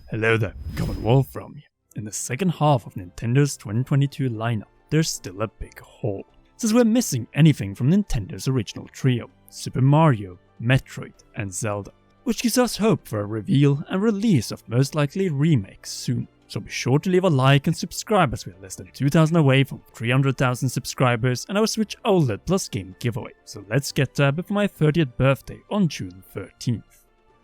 Hello there, Commonwealth from here. In the second half of Nintendo's 2022 lineup, there's still a big hole, since we're missing anything from Nintendo's original trio, Super Mario, Metroid and Zelda, which gives us hope for a reveal and release of most likely remakes soon. So be sure to leave a like and subscribe as we are less than 2,000 away from 300,000 subscribers and our Switch OLED plus game giveaway, so let's get there before my 30th birthday on June 13th.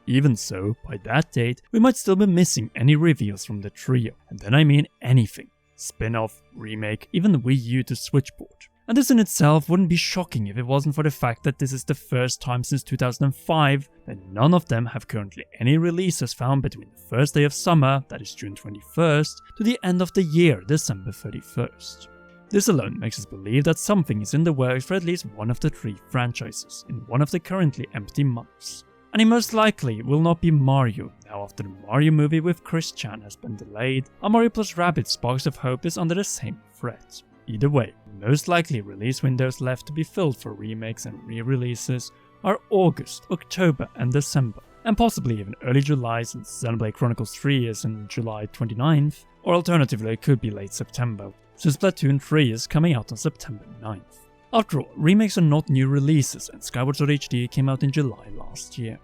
Even so, by that date, we might still be missing any reveals from the trio, and then I mean anything. Spin-off, remake, even Wii U to Switch port. And this in itself wouldn't be shocking if it wasn't for the fact that this is the first time since 2005 that none of them have currently any releases found between the first day of summer, that is June 21st, to the end of the year, December 31st. This alone makes us believe that something is in the works for at least one of the three franchises in one of the currently empty months. And it most likely will not be Mario. Now after the Mario movie with Chris Chan has been delayed, a Mario plus Rabbids Sparks of Hope is under the same threat. Either way, most likely release windows left to be filled for remakes and re-releases are August, October and December, and possibly even early July since Xenoblade Chronicles 3 is in July 29th, or alternatively it could be late September, since Splatoon 3 is coming out on September 9th. After all, remakes are not new releases and Skyward Sword HD came out in July last year.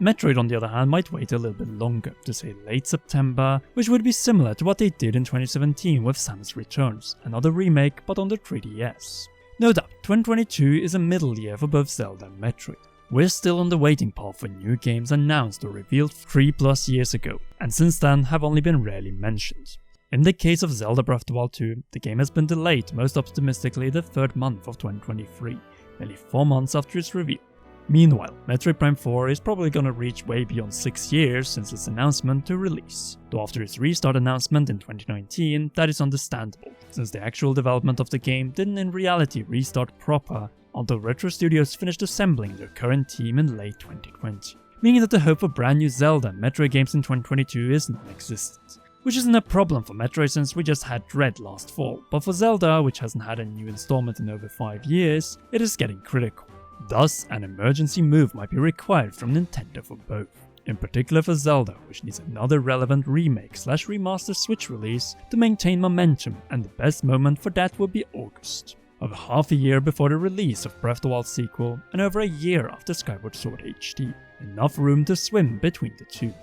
Metroid on the other hand might wait a little bit longer, to say late September, which would be similar to what they did in 2017 with Samus Returns, another remake but on the 3DS. No doubt, 2022 is a middle year for both Zelda and Metroid. We're still on the waiting path for new games announced or revealed 3+ years ago, and since then have only been rarely mentioned. In the case of Zelda Breath of the Wild 2, the game has been delayed most optimistically the 3rd month of 2023, nearly 4 months after its reveal. Meanwhile, Metroid Prime 4 is probably gonna reach way beyond 6 years since its announcement to release, though after its restart announcement in 2019, that is understandable, since the actual development of the game didn't in reality restart proper until Retro Studios finished assembling their current team in late 2020, meaning that the hope for brand new Zelda and Metroid games in 2022 is non-existent. Which isn't a problem for Metroid since we just had Dread last fall, but for Zelda, which hasn't had a new installment in over 5 years, it is getting critical. Thus, an emergency move might be required from Nintendo for both. In particular for Zelda, which needs another relevant remake/remaster Switch release to maintain momentum, and the best moment for that would be August. Over half a year before the release of Breath of the Wild sequel, and over a year after Skyward Sword HD. Enough room to swim between the two.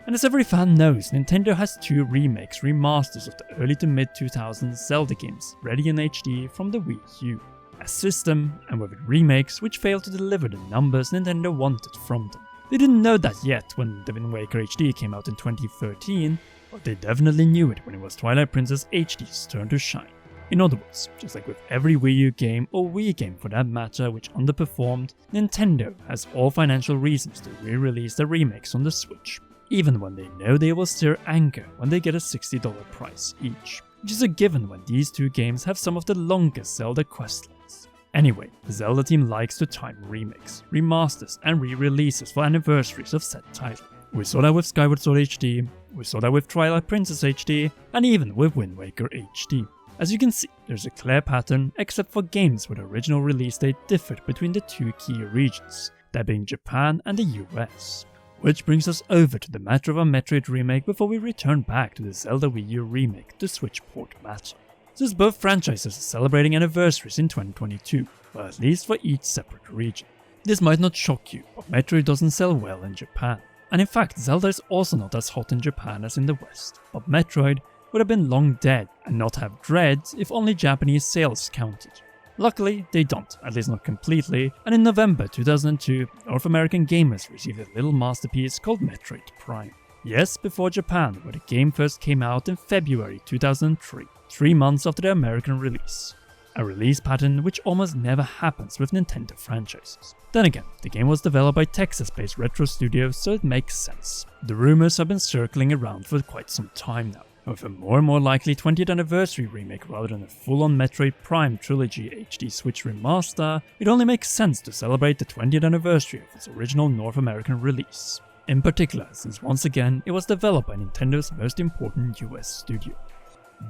And as every fan knows, Nintendo has 2 remakes, remasters of the early to mid 2000s Zelda games ready in HD from the Wii U. A system, and with it remakes which failed to deliver the numbers Nintendo wanted from them. They didn't know that yet when The Wind Waker HD came out in 2013, but they definitely knew it when it was Twilight Princess HD's turn to shine. In other words, just like with every Wii U game, or Wii game for that matter, which underperformed, Nintendo has all financial reasons to re-release the remakes on the Switch. Even when they know they will stir anger when they get a $60 price each, which is a given when these 2 games have some of the longest Zelda questlines. Anyway, the Zelda team likes to time remakes, remasters and re-releases for anniversaries of said title. We saw that with Skyward Sword HD, we saw that with Twilight Princess HD, and even with Wind Waker HD. As you can see, there's a clear pattern except for games where the original release date differed between the 2 key regions, that being Japan and the US. Which brings us over to the matter of a Metroid remake before we return back to the Zelda Wii U remake, the Switch port matter. Since both franchises are celebrating anniversaries in 2022, well at least for each separate region. This might not shock you, but Metroid doesn't sell well in Japan. And in fact, Zelda is also not as hot in Japan as in the West, but Metroid would have been long dead and not have Dread if only Japanese sales counted. Luckily, they don't, at least not completely, and in November 2002, North American gamers received a little masterpiece called Metroid Prime. Yes, before Japan, where the game first came out in February 2003, 3 months after the American release. A release pattern which almost never happens with Nintendo franchises. Then again, the game was developed by Texas-based Retro Studios, so it makes sense. The rumors have been circling around for quite some time now. With a more and more likely 20th anniversary remake rather than a full-on Metroid Prime Trilogy HD Switch remaster, it only makes sense to celebrate the 20th anniversary of its original North American release. In particular, since once again it was developed by Nintendo's most important US studio.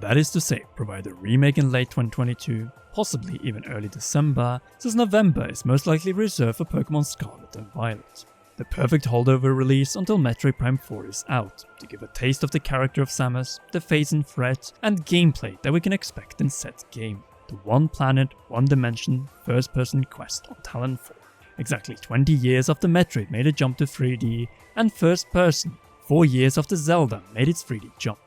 That is to say, provide a remake in late 2022, possibly even early December, since November is most likely reserved for Pokemon Scarlet and Violet. The perfect holdover release until Metroid Prime 4 is out, to give a taste of the character of Samus, the phase and threat, and gameplay that we can expect in said game. The one planet, one dimension, first-person quest on Talon 4. Exactly 20 years after Metroid made a jump to 3D, and first-person, 4 years after Zelda made its 3D jump.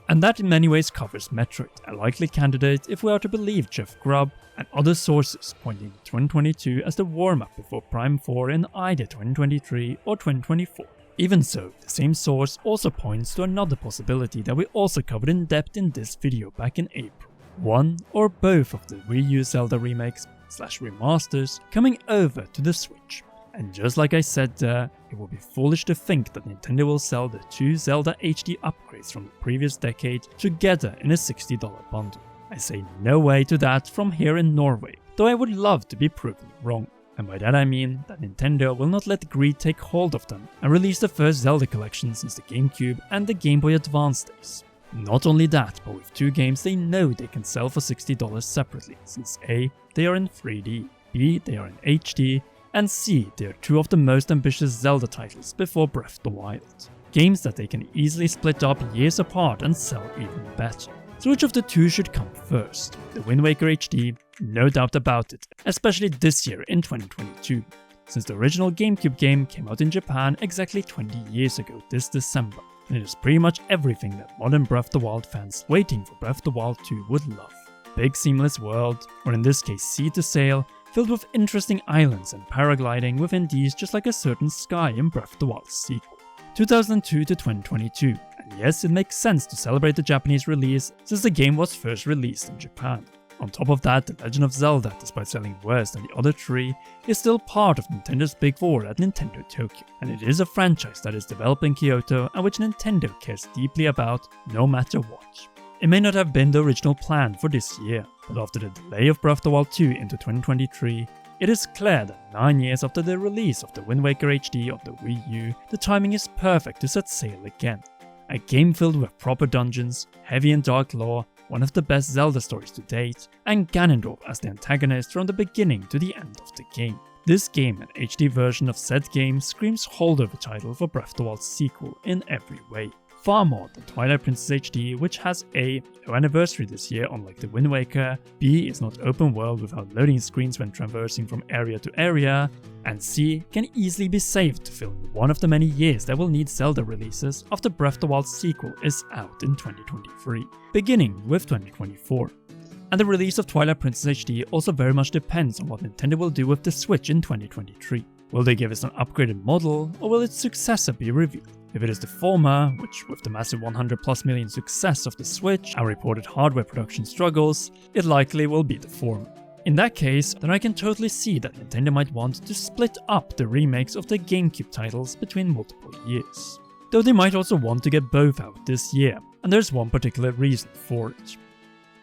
And that in many ways covers Metroid, a likely candidate if we are to believe Jeff Grubb and other sources pointing to 2022 as the warm-up before Prime 4 in either 2023 or 2024. Even so, the same source also points to another possibility that we also covered in depth in this video back in April. One or both of the Wii U Zelda remakes / remasters coming over to the Switch. And just like I said there, it would be foolish to think that Nintendo will sell the 2 Zelda HD upgrades from the previous decade together in a $60 bundle. I say no way to that from here in Norway, though I would love to be proven wrong. And by that I mean that Nintendo will not let greed take hold of them and release the first Zelda collection since the GameCube and the Game Boy Advance days. Not only that, but with 2 games they know they can sell for $60 separately, since A, they are in 3D, B, they are in HD, and C, they are 2 of the most ambitious Zelda titles before Breath of the Wild. Games that they can easily split up years apart and sell even better. So which of the 2 should come first? The Wind Waker HD? No doubt about it, especially this year in 2022, since the original GameCube game came out in Japan exactly 20 years ago this December, and it is pretty much everything that modern Breath of the Wild fans waiting for Breath of the Wild 2 would love. Big seamless world, or in this case sea to sail, filled with interesting islands and paragliding within these just like a certain sky in Breath of the Wild's sequel. 2002 to 2022, and yes, it makes sense to celebrate the Japanese release since the game was first released in Japan. On top of that, The Legend of Zelda, despite selling worse than the other 3, is still part of Nintendo's Big 4 at Nintendo Tokyo, and it is a franchise that is developed in Kyoto and which Nintendo cares deeply about no matter what. It may not have been the original plan for this year, but after the delay of Breath of the Wild 2 into 2023, it is clear that 9 years after the release of the Wind Waker HD of the Wii U, the timing is perfect to set sail again. A game filled with proper dungeons, heavy and dark lore, one of the best Zelda stories to date, and Ganondorf as the antagonist from the beginning to the end of the game. This game, an HD version of said game, screams holdover title for Breath of the Wild's sequel in every way. Far more than Twilight Princess HD, which has A, no anniversary this year unlike the Wind Waker, B, is not open world without loading screens when traversing from area to area, and C, can easily be saved to fill in one of the many years that will need Zelda releases after Breath of the Wild's sequel is out in 2023, beginning with 2024. And the release of Twilight Princess HD also very much depends on what Nintendo will do with the Switch in 2023. Will they give us an upgraded model, or will its successor be revealed? If it is the former, which with the massive 100+ million success of the Switch and reported hardware production struggles, it likely will be the former. In that case, then I can totally see that Nintendo might want to split up the remakes of the GameCube titles between multiple years. Though they might also want to get both out this year, and there's one particular reason for it.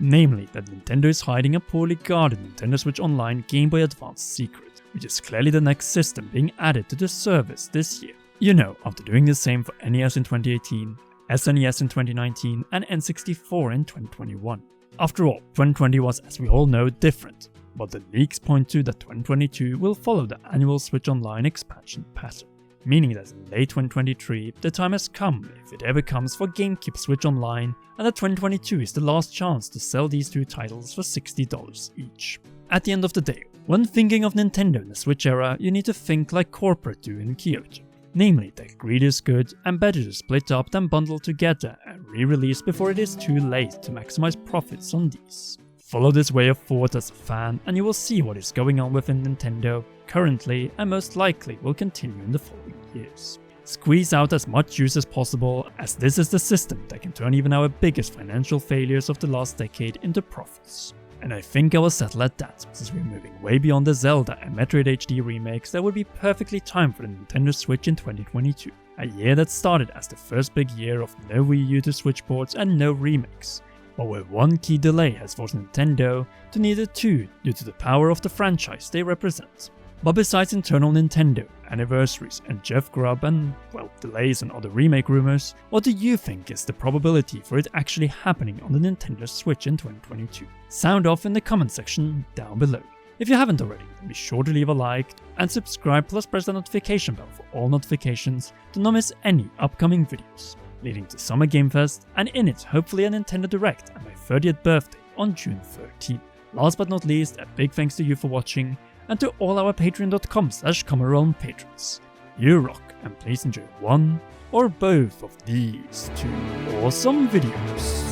Namely that Nintendo is hiding a poorly guarded Nintendo Switch Online Game Boy Advance secret, which is clearly the next system being added to the service this year. You know, after doing the same for NES in 2018, SNES in 2019, and N64 in 2021. After all, 2020 was, as we all know, different, but the leaks point to that 2022 will follow the annual Switch Online expansion pattern, meaning that in late 2023, the time has come, if it ever comes, for GameCube Switch Online, and that 2022 is the last chance to sell these 2 titles for $60 each. At the end of the day, when thinking of Nintendo in the Switch era, you need to think like corporate do in Kyoto. Namely, that greed is good and better to split up than bundle together and re-release before it is too late to maximize profits on these. Follow this way of thought as a fan and you will see what is going on within Nintendo currently and most likely will continue in the following years. Squeeze out as much juice as possible, as this is the system that can turn even our biggest financial failures of the last decade into profits. And I think I will settle at that, since we're moving way beyond the Zelda and Metroid HD remakes that would be perfectly timed for the Nintendo Switch in 2022. A year that started as the first big year of no Wii U to Switch ports and no remakes, but where one key delay has forced Nintendo to need a 2 due to the power of the franchise they represent. But besides internal Nintendo, anniversaries and Jeff Grubb and, well, delays and other remake rumors, what do you think is the probability for it actually happening on the Nintendo Switch in 2022? Sound off in the comment section down below. If you haven't already, then be sure to leave a like and subscribe, plus press the notification bell for all notifications to not miss any upcoming videos, leading to Summer Game Fest, and in it hopefully a Nintendo Direct and my 30th birthday on June 13th. Last but not least, a big thanks to you for watching, and to all our patreon.com/Comeron patrons. You rock, and please enjoy one or both of these two awesome videos.